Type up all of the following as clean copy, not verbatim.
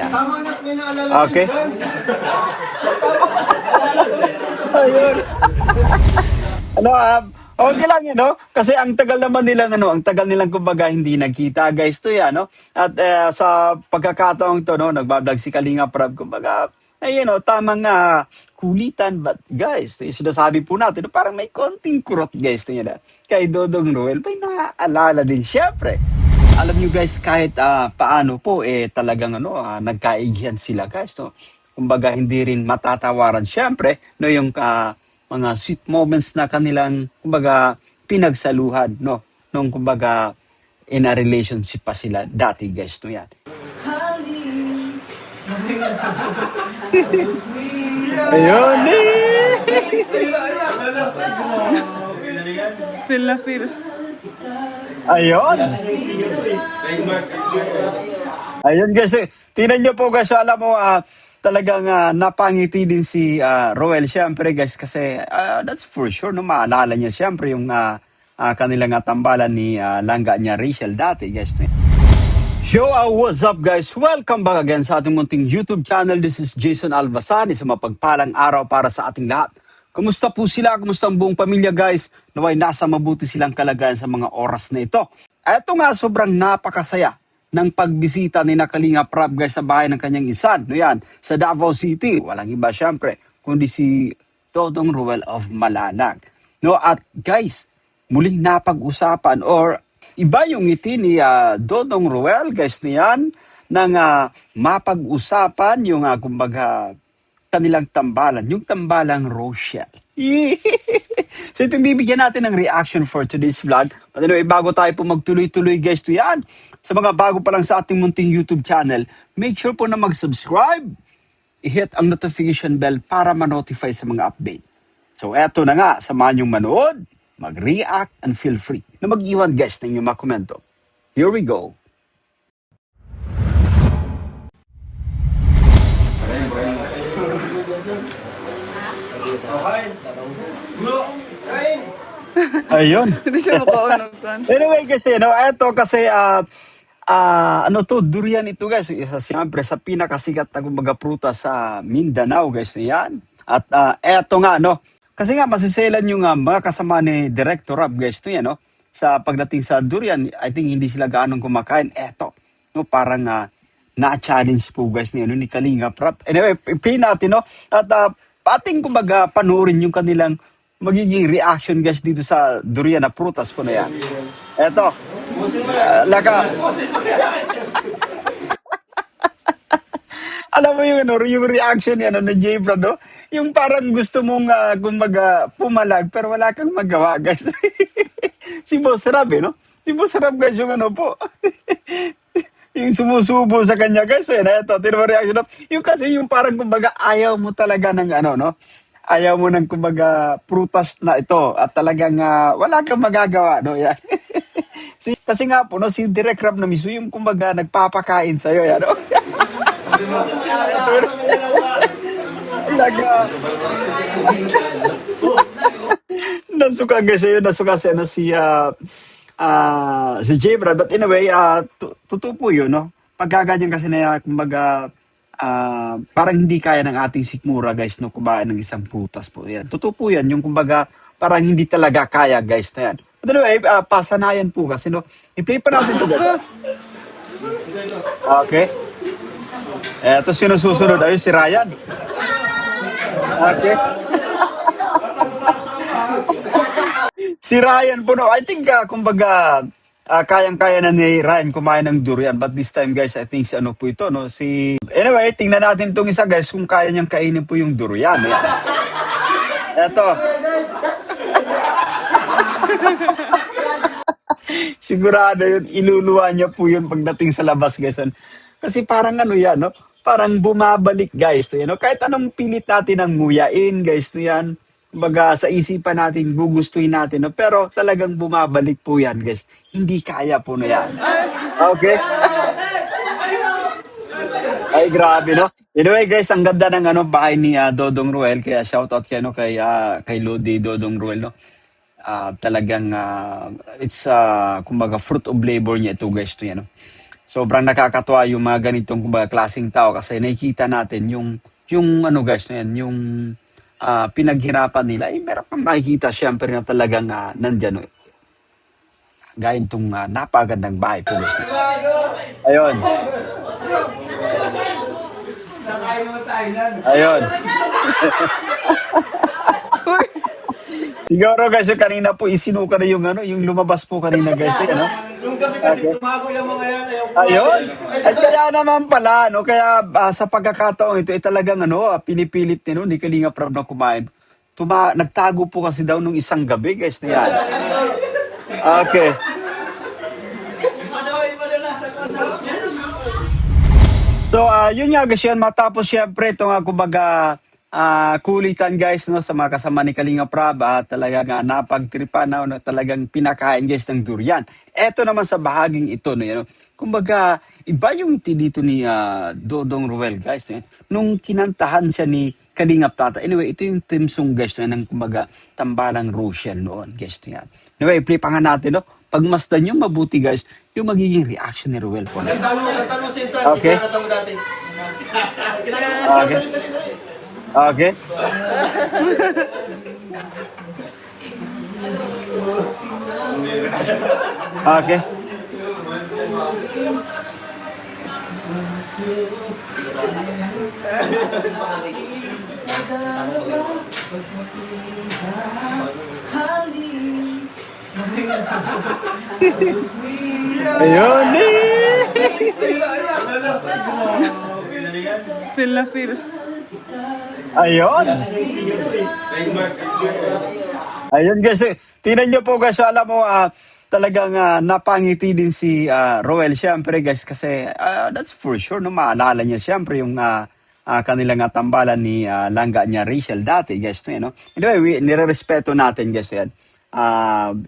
Tama na, may naalala si Okay. Jan. Ayun. Ano, okay lang yun, no? Kasi ang tagal naman nilang, ang tagal nilang kumbaga hindi nagkita, guys, to yan, no? At sa pagkakataong to, no, nagbablog si Kalinga Prab, kumbaga, tamang kulitan. But, guys, sinasabi po natin, no, parang may konting kurot, guys, to yun, kay Dodong Roel, may naaalala din, syempre. Alam nyo guys, kahit paano po, talagang nagkaigihan sila guys. No? Kumbaga, hindi rin matatawaran. Siyempre, no, yung mga sweet moments na kanilang, kumbaga, pinagsaluhan. No? Nung, kumbaga, in a relationship pa sila dati guys. No, yan. Ayun Feel na feel. Ayun. Ayun guys, tingnan nyo po guys, alam mo, talagang napangiti din si Roel, syempre guys, kasi that's for sure, no, maalala niya syempre yung kanilang tambalan ni langga niya Rachel dati guys. Yo, what's up guys? Welcome back again sa ating munting YouTube channel. This is Jason Alvasan, isang mapagpalang araw para sa ating lahat. Kumusta po sila? Kumusta ang buong pamilya guys? Naway nasa mabuti silang kalagayan sa mga oras na ito. Ito nga sobrang napakasaya ng pagbisita ni Kalinga Prab guys sa bahay ng kanyang isan. No yan, sa Davao City. Walang iba syempre, kundi si Dodong Roel of Malanag. No, at guys, muling napag-usapan or iba yung ngiti ni Dodong Roel guys niyan nang mapag-usapan yung kumbaga kanilang tambalan, yung tambalang Rochelle. So ito bibigyan natin ng reaction for today's vlog. But anyway, bago tayo po magtuloy-tuloy guys to yan, sa mga bago pa lang sa ating munting YouTube channel, make sure po na mag-subscribe, i-hit ang notification bell para ma-notify sa mga update. So eto na nga, samahan yung manood, mag-react, and feel free na mag-iwan guys ng inyong mga komento. Here we go. Ayun. Hindi siya makaunutan. Anyway kasi, eto kasi, durian ito guys. Isa siyempre sa pinakasikat na kumbaga prutas sa Mindanao guys. Yan. At eto nga, kasi nga masiselan yung mga kasama ni Director Rob guys. Ito yan, sa pagdating sa durian, I think hindi sila gaanong kumakain. Eto, parang na-challenge po guys ni Kalinga Prab. Anyway, pin natin, at pating kumbaga panoorin yung kanilang magiging reaction guys dito sa durian na prutas po na yan. Eto, alam mo yung reaction niya ni Jay Brad, no? Yung parang gusto mong kumbaga pumalag pero wala kang magawa guys. Si Boss Rab, no? Si Boss Rab guys yung po. Yung sumusubo sa kanya guys. Eto, tino reaction, no? Yung kasi yung parang kumbaga ayaw mo talaga ng no? Ayaw mo ng kumbaga prutas na ito at talagang wala kang magagawa, no? Yan. Kasi nga po, si Direk Rab na mismo yung kumbaga nagpapakain sa'yo, yan, no? Talaga. Nasuka guys yun, nasuka si J. Brad. But anyway, totoo po yun, no? Pagkaganyan kasi na, kumbaga, parang hindi kaya ng ating sikmura, guys, no? Kumain ng isang prutas po. Yan. Totoo po yan, yung kumbaga, parang hindi talaga kaya, guys, na yan. But anyway, pasanayan po kasi, no? I-play pa natin ito, guys. Okay. Eto, sino susunod? Ayun, si Ryan. Okay. Si Ryan po, no? I think, kumbaga, kayang-kaya na ni Ryan kumain ng durian. But this time, guys, I think si po ito, no? Anyway, tingnan natin itong isa, guys, kung kaya niyang kainin po yung durian. Yan. Eto. Sigurado yun, iluluwa niya po yun pagdating sa labas, guys. Kasi parang yan, no? Parang bumabalik, guys. To, kahit anong pilit natin ang nguyain, guys, to yan. Kumbaga, sa isipan natin, gugustuhin natin, no? Pero talagang bumabalik po yan, guys. Hindi kaya po na yan. Okay? Ay, grabe, no? Anyway, guys, ang ganda ng bahay ni Dodong Roel. Kaya shoutout kayo, kay Lodi Dodong Roel, no? Talagang, it's, kumbaga, fruit of labor niya ito, guys, to yan, no? sobrang nakakatuwa yung mga ganitong kumbaga klaseng tao kasi nakikita natin yung ano guys na yan, yung pinaghirapan nila. Eh, meron kang makikita syempre na talagang nandyan. Gaya itong napagandang bahay po guys. Ayun. Ayun. Uy, Siguro guys, yung kanina po isinuka na yung ano, yung lumabas po kanina guys, ano? Yung gabi kasi Okay. tumago yung mga yan. Ayaw Ayun. kumain. At kaya naman pala, no, kaya sa pagkakataon ito, talagang ano, pinipilit ni Kalinga Prab na kumain. Nagtago po kasi daw nung isang gabi, guys, na yan. Okay. So, yun nga guys, yun, matapos syempre ito nga, kumbaga, kulitan guys, no, sa mga kasama ni Kalinga Prab, talaga nga napagtripan na, no, talagang pinakain guys ng durian. Eto naman sa bahaging ito, no, yan, no, kumbaga, iba yung dito ni Dodong Ruel guys, no, nung kinantahan siya ni Kalingap Tata. Anyway, ito yung theme song guys, no, ng kumbaga, Tambalang Rochelle noon guys, no, yan. Anyway, play pa nga natin, no, pagmasdan nyo mabuti guys, yung magiging reaction ni Ruel po. Kanta mo, Sinsan. Okay. Kinakanta mo dati. Okay. Okay. Okay. Ayun eh. feel na feel. Ayun. Ayun guys, tingnan nyo po guys, alam mo, talagang napangiti din si Roel syempre guys kasi that's for sure, no, maalala niya syempre yung kanilang tambalan ni langga niya Rachel dati guys, no, no? Anyway, nirerespeto natin guys yan.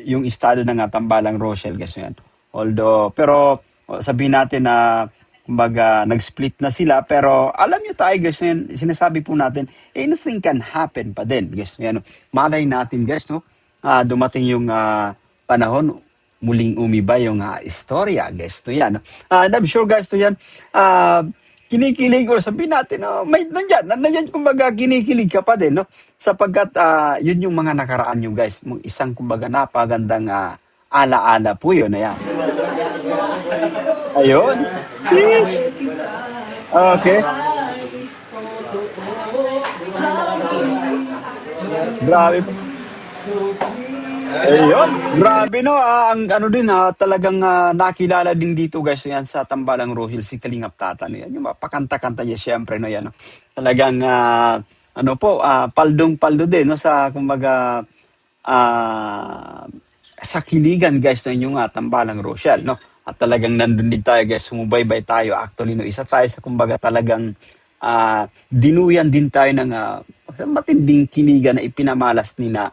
Yung estado ng tambalang Rochelle guys yan. Although, pero sabihin natin na kumbaga nag-split na sila pero alam nyo tayo guys, yan, sinasabi po natin anything can happen pa din guys. Yan, no? Malay natin guys, no? Dumating yung panahon muling umiba yung istorya guys, to yan, no? And I'm sure guys, to yan, kinikilig or sabihin natin, no, may nandiyan kumbaga kinikilig ka pa din, no? Sapagkat yun yung mga nakaraan nyo guys, mong isang kumbaga napagandang ala-ala po yun, ayan. Ayun. Sis. Okay. Grabe. Ayun. Grabe no. Ang ano din talagang nakilala din dito guys yan sa Tambalang Rohil si Kalingap Tata. No, yan, yung pakanta-kanta niya syempre no yan. No. Talagang ano po, paldong-paldo din no sa kumbaga sa kiligan guys no yung Tambalang Rochelle no. At talagang nandun din tayo guys, sumubaybay tayo. Actually, no, isa tayo sa kumbaga talagang dinuyan din tayo ng matinding kinigan na ipinamalas ni na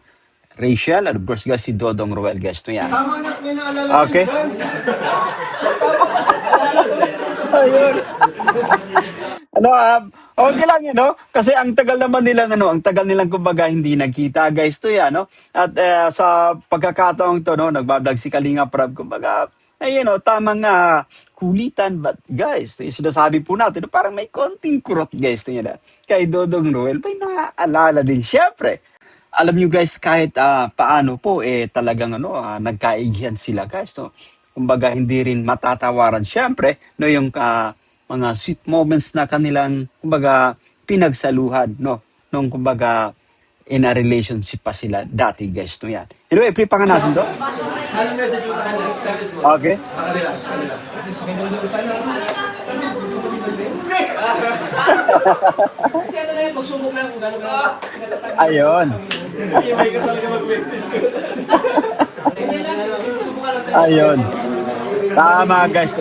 Rachel at of course guys si Dodong Ruel guys. No, yan. Tama na, may naalala Okay. Sinsan. Ayun. Ano, okay lang yun, no? Kasi ang tagal naman nilang, ang tagal nilang kumbaga hindi nagkita, guys, to yan, no? At sa pagkakataong to, no, nagbablog si Kalinga Prab, kumbaga, ayun, no, tamang kulitan, but guys, sinasabi po natin, no, parang may konting kurot, guys, to yan, kay Dodong Ruel, may naaalala din, syempre. Alam nyo guys, kahit paano po, talagang nagkaigihan sila, guys, no? Kumbaga, hindi rin matatawaran, syempre, no, yung mga sweet moments na kanilang kumbaga pinagsaluhan no nung kumbaga in a relationship pa sila dati guys no yan. Anyway, play pa nga natin to. Anong message mo sa kanila? Message mo. Okay. Sa kanila. Sa kanila. Kasi ano na yun, magsubok lang kung gano'n ka. Ayun. May ka talaga mag-message ko. Ayun. Tama guys.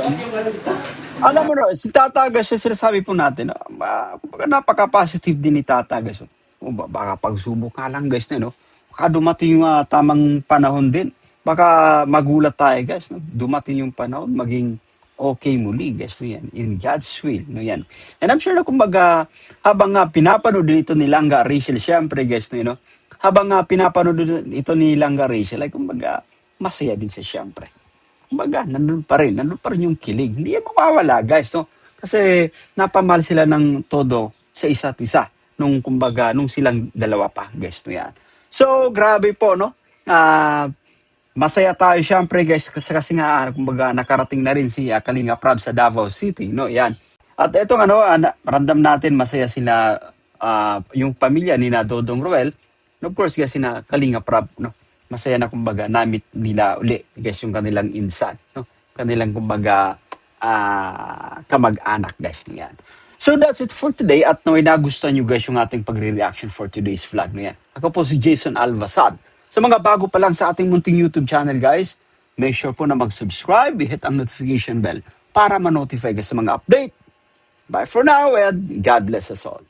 Alam mo no, si Tata Gas, yung sinasabi po natin, kumbaga napaka-positive din ni Tata Gas. Baka pagsubok nga lang guys, no? Baka dumating yung tamang panahon din. Baka magulat tayo guys, no? Dumating yung panahon, maging okay muli guys, no yan. In God's will, no yan. And I'm sure na kumbaga, habang pinapanood din ito ni Langga Rachel, syempre guys, no, habang pinapanood din ito ni Langga Rachel, ay kumbaga, masaya din siya syempre. kumbaga, nandun pa rin yung kilig. Hindi yan mawawala, guys, no? Kasi napamahal sila ng todo sa isa't isa nung silang dalawa pa, guys, no yan. So, grabe po, no? Masaya tayo syempre, guys, kasi nga, kumbaga, nakarating na rin si Kalinga Prab sa Davao City, no? Yan. At etong ramdam natin masaya sila, yung pamilya ni na Dodong Roel, and of course, guys, sina Kalinga Prab, no? Masaya na kumbaga namit nila uli guys yung kanilang insan, no? Kanilang kumbaga kamag-anak, guys, niyan. So that's it for today at naway nagustuhan nyo guys yung ating pagre-reaction for today's vlog na yan. Ako po si Jason Alvasad. Sa mga bago pa lang sa ating munting YouTube channel, guys, make sure po na mag-subscribe, hit ang notification bell para ma-notify guys sa mga update. Bye for now and God bless us all.